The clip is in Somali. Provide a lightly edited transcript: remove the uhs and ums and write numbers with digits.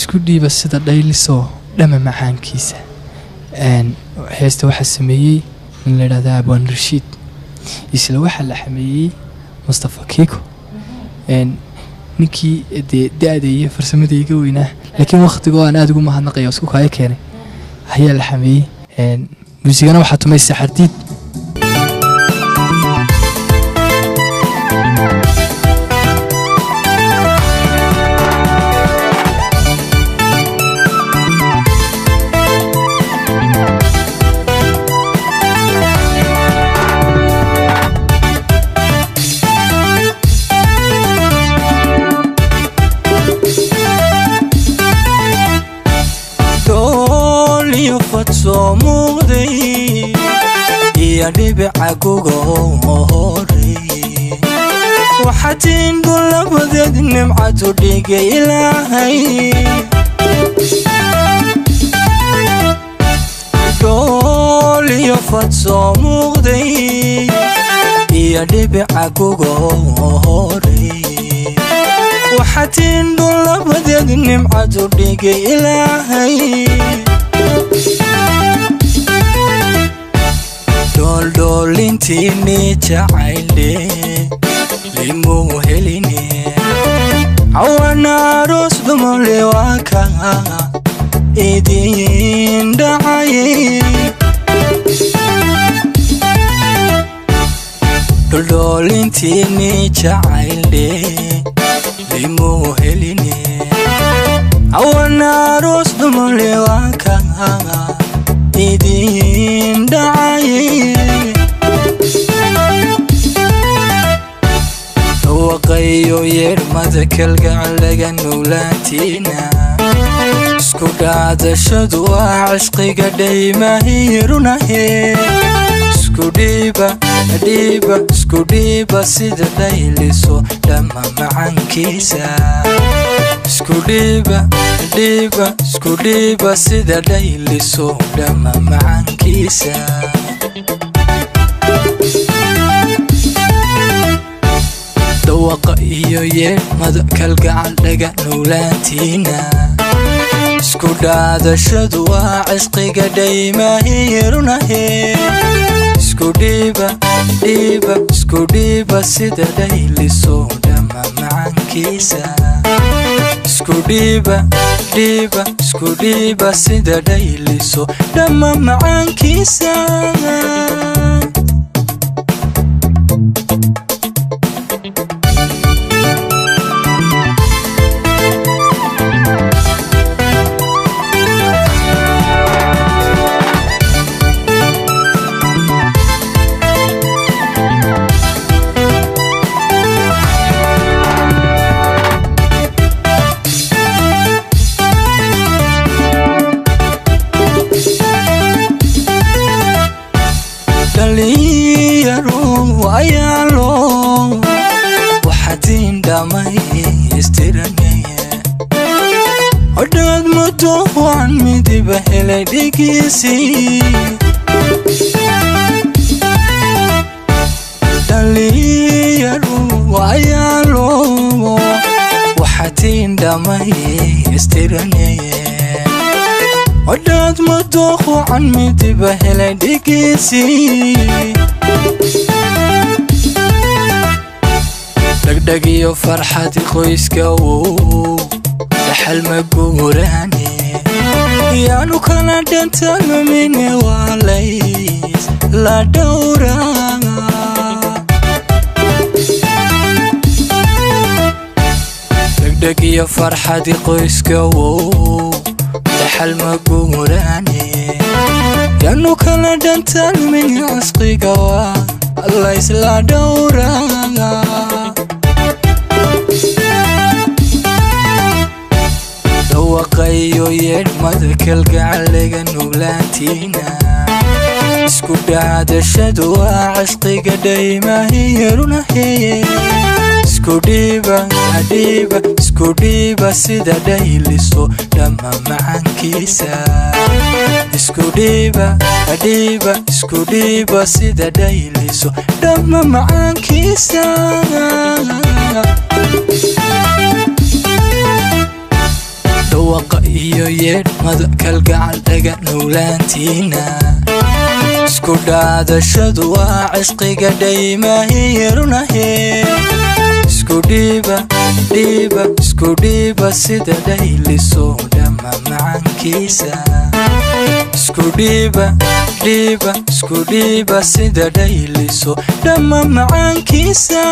isku dhiiba sida dhayliso dhama macaankiisa heesta waxa sameeyay in la yiraahdo Abwan Rashid isla waxa la xameeyay Mustafa Kiko ninkii daadayay farsamadayga weynaa laakiin waqtiga aan aad ugu mahadnaqayo isku kaay keenay ayaa la xameeyay muusigana waxa tumay saxardiid صمودي يا ربع كوغوري وحتين كل بدد نمعة تدق إلهي دولي يفت صمودي يا ربع كوغوري وحتين كل بدد نمعة تدق إلهي دول انتيني جعيلي لمو هليني عوانا روس دمولي واكا ايدين دعاي دول انتيني جعيلي لمو هليني عوانا روس دمولي واكا ايدين دعاي وقيو يرمدك القعلق نولاتينا اسكو قاعد شدوا عشقي قديما هيرونا هي اسكو ديبا سيد ليلسو لما معانكيسا اسكو ديبا سيد ليلسو لما معانكيسا دوق iyo yeer madakal gacan dhaga nowlaantiina isku dhaadashadu waa cishqiga dhaymaahirnahe isku dhiiba sida dhayliso dhama macaankiisa isku dhiiba sida dhayliso dhama macaankiisa ayalo waxatin dhamay istiraniye hodad muto waan midiba helay dhigisi daliyaru ayalo waxatin dhamay istiraniye hodad muto waan midiba helay dhigisi دقدقي فرحتي خويسكا لحلم قوراني يا نو كان دنتال مني وليس لا دورا دقدقي فرحتي خويسكا لحلم قوراني يا نو كان دنتال مني عشقيقا ليس لا دورا وقيو يرمدك القعلق نولاتينا اسكو بعد شدوا عشقي قديما هيرونا هي اسكو ديبا سيدا دايلسو لما معانكيسا اسكو ديبا سيدا دايلسو لما معانكيسا dhawaqa iyo yeedhmada kalgacal dhaga nowlaantiina isku dhaadashadu waa cishqiga dhaymahirunahe isku dhiiba sida dhayliso dhamma macaankiisa isku dhiiba sida dhayliso dhamma macaankiisa